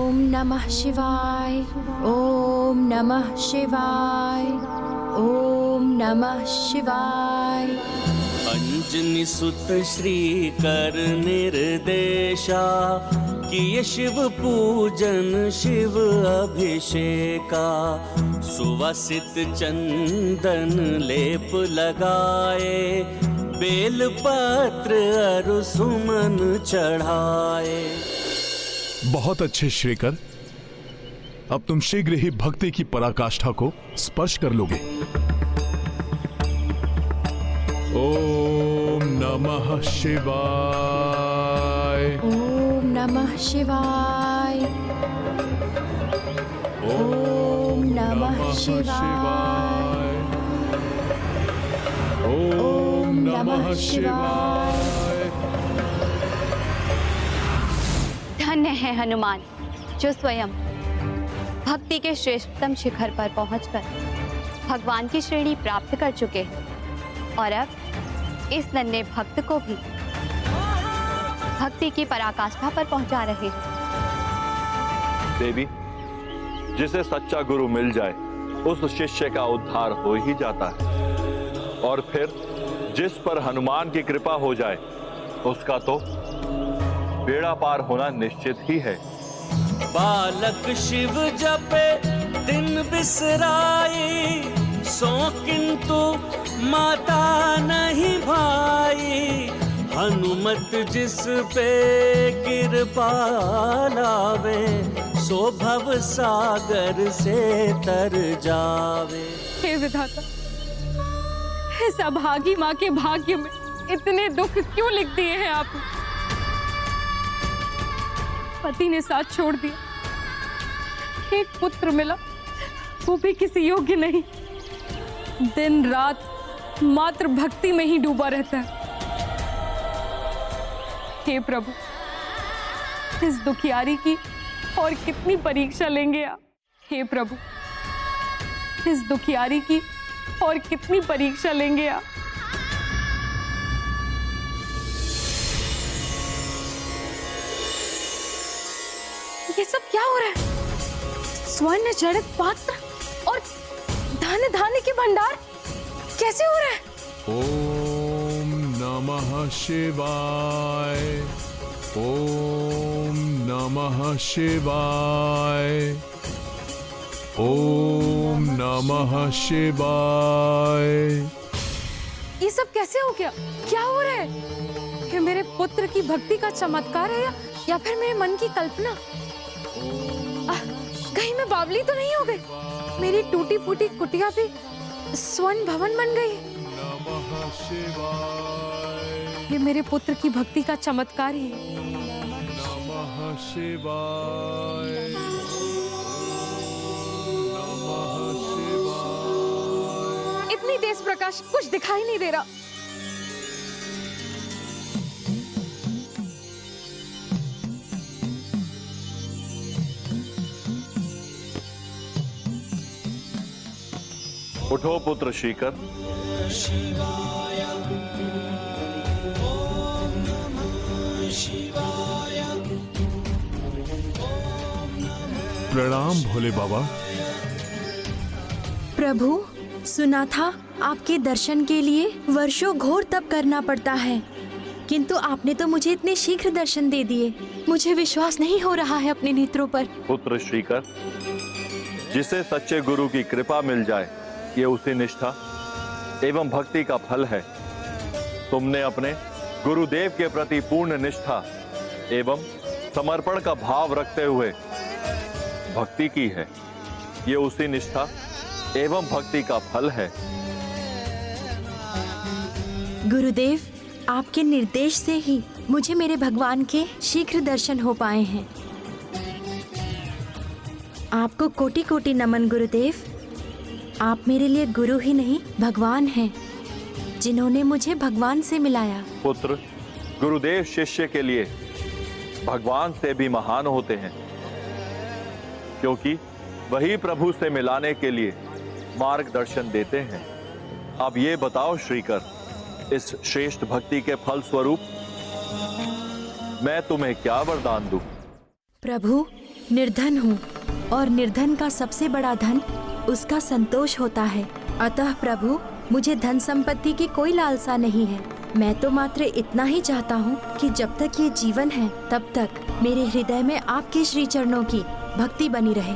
ओम नमः शिवाय। ओम नमः शिवाय। ओम नमः शिवाय। अंजनी सुत श्री कर निर्देशा, किए शिव पूजन शिव अभिषेका। सुवासित चंदन लेप लगाए, बेल पत्र अरु सुमन चढ़ाए। बहुत अच्छे श्रीकर, अब तुम शीघ्र ही भक्ति की पराकाष्ठा को स्पर्श कर लोगे। ओम नमः शिवाय। ओम नमः शिवाय। ओम नमः शिवाय। ओम नमः शिवाय। धन्य है हनुमान, जो स्वयं भक्ति के श्रेष्ठतम शिखर पर पहुंचकर भगवान की श्रेणी प्राप्त कर चुके हैं और अब इस नन्हे भक्त को भी भक्ति की पराकाष्ठा पर पहुंचा रहे हैं। देवी, जिसे सच्चा गुरु मिल जाए उस शिष्य का उद्धार हो ही जाता है, और फिर जिस पर हनुमान की कृपा हो जाए उसका तो बेड़ा पार होना निश्चित ही है। बालक शिव जपे दिन बिसराई, सो किंतु माता नहीं भाई। हनुमत जिस पे कृपा लावे, सो भव सागर से तर जावे। हे विधाता, इस अभागी माँ के भाग्य में इतने दुख क्यों लिख दिए हैं आपने? पति ने साथ छोड़ दिया, एक पुत्र मिला, वो भी किसी योग्य नहीं, दिन रात मात्र भक्ति में ही डूबा रहता है। हे प्रभु, इस दुखियारी की और कितनी परीक्षा लेंगे आप? हे प्रभु, इस दुखियारी की और कितनी परीक्षा लेंगे आप? ये सब क्या हो रहा है? स्वर्ण जड़ित पात्र और धन धान्य के भंडार कैसे हो रहा है? ओम नमः शिवाय। ओम नमः शिवाय। ओम नमः शिवाय। ये सब कैसे हो गया? क्या हो रहा है? ये मेरे पुत्र की भक्ति का चमत्कार है या फिर मेरे मन की कल्पना? कहीं मैं बावली तो नहीं हो गई? मेरी टूटी फूटी कुटिया भी स्वर्ण भवन बन गई। नमः शिवाय। ये मेरे पुत्र की भक्ति का चमत्कार ही है। नमः शिवाय। नमः शिवाय। इतनी तेज प्रकाश, कुछ दिखाई नहीं दे रहा। उठो पुत्र श्रीकर। प्रणाम भोले बाबा। प्रभु, सुना था आपके दर्शन के लिए वर्षों घोर तप करना पड़ता है, किंतु आपने तो मुझे इतने शीघ्र दर्शन दे दिए। मुझे विश्वास नहीं हो रहा है अपने नेत्रों पर। पुत्र श्रीकर, जिसे सच्चे गुरु की कृपा मिल जाए ये उसी निष्ठा एवं भक्ति का फल है। तुमने अपने गुरुदेव के प्रति पूर्ण निष्ठा एवं समर्पण का भाव रखते हुए भक्ति की है। ये उसी निष्ठा एवं भक्ति का फल है। गुरुदेव, आपके निर्देश से ही मुझे मेरे भगवान के शीघ्र दर्शन हो पाए हैं। आपको कोटि कोटि नमन गुरुदेव। आप मेरे लिए गुरु ही नहीं भगवान हैं, जिन्होंने मुझे भगवान से मिलाया। पुत्र, गुरुदेव शिष्य के लिए भगवान से भी महान होते हैं, क्योंकि वही प्रभु से मिलाने के लिए मार्गदर्शन देते हैं। अब ये बताओ श्रीकर, इस श्रेष्ठ भक्ति के फल स्वरूप मैं तुम्हें क्या वरदान दूं? प्रभु, निर्धन हूँ और निर्धन का सबसे बड़ा धन उसका संतोष होता है। अतः प्रभु, मुझे धन संपत्ति की कोई लालसा नहीं है। मैं तो मात्र इतना ही चाहता हूँ कि जब तक ये जीवन है तब तक मेरे हृदय में आपके श्री चरणों की भक्ति बनी रहे,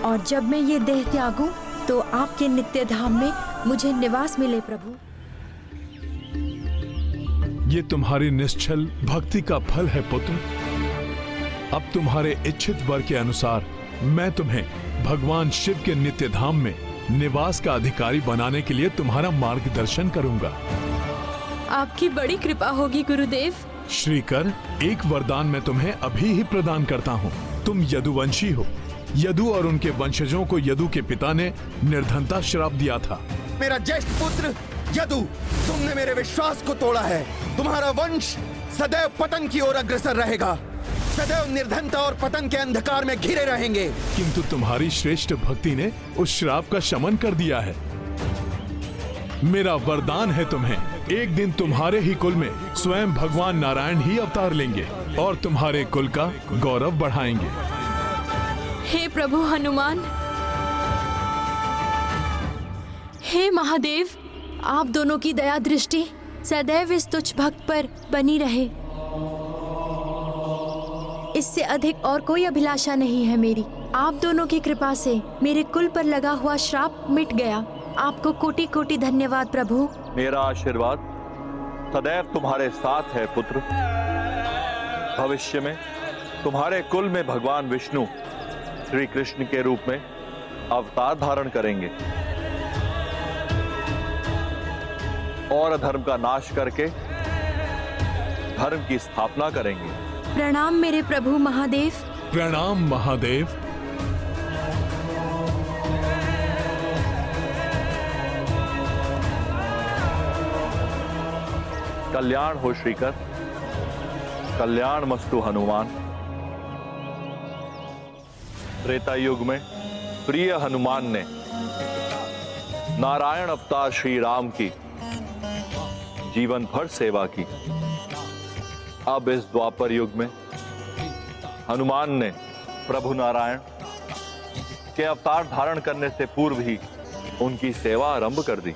और जब मैं ये देह त्यागूं तो आपके नित्य धाम में मुझे निवास मिले। प्रभु, ये तुम्हारी निश्चल भक्ति का फल है पुत्र। अब तुम्हारे इच्छित वर के अनुसार मैं तुम्हें भगवान शिव के नित्य धाम में निवास का अधिकारी बनाने के लिए तुम्हारा मार्गदर्शन करूंगा। आपकी बड़ी कृपा होगी गुरुदेव। श्रीकर, एक वरदान मैं तुम्हें अभी ही प्रदान करता हूँ। तुम यदुवंशी हो। यदु और उनके वंशजों को यदु के पिता ने निर्धनता श्राप दिया था। मेरा ज्येष्ठ पुत्र यदु, तुमने मेरे विश्वास को तोड़ा है। तुम्हारा वंश सदैव पतन की ओर अग्रसर रहेगा, सदैव निर्धनता और पतन के अंधकार में घिरे रहेंगे। किंतु तुम्हारी श्रेष्ठ भक्ति ने उस श्राप का शमन कर दिया है। मेरा वरदान है तुम्हें, एक दिन तुम्हारे ही कुल में स्वयं भगवान नारायण ही अवतार लेंगे और तुम्हारे कुल का गौरव बढ़ाएंगे। हे प्रभु हनुमान, हे महादेव, आप दोनों की दया दृष्टि सदैव इस तुच्छ भक्त पर बनी रहे। इससे अधिक और कोई अभिलाषा नहीं है मेरी। आप दोनों की कृपा से मेरे कुल पर लगा हुआ श्राप मिट गया। आपको कोटि कोटि धन्यवाद प्रभु। मेरा आशीर्वाद सदैव तुम्हारे साथ है पुत्र। भविष्य में तुम्हारे कुल में भगवान विष्णु श्री कृष्ण के रूप में अवतार धारण करेंगे और अधर्म का नाश करके धर्म की स्थापना करेंगे। प्रणाम मेरे प्रभु महादेव। प्रणाम महादेव। कल्याण हो श्रीकर, कल्याण मस्तु हनुमान। त्रेता युग में प्रिय हनुमान ने नारायण अवतार श्री राम की जीवन भर सेवा की। अब इस द्वापर युग में हनुमान ने प्रभु नारायण के अवतार धारण करने से पूर्व ही उनकी सेवा आरंभ कर दी।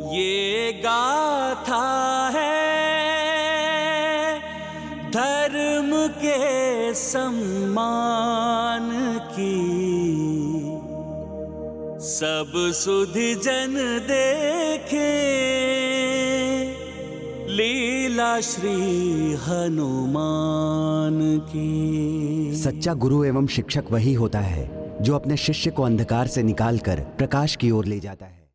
ये गाथा है धर्म के सम्मान की, सब सुधि जन देखे लीला श्री हनुमान की। सच्चा गुरु एवं शिक्षक वही होता है जो अपने शिष्य को अंधकार से निकालकर प्रकाश की ओर ले जाता है।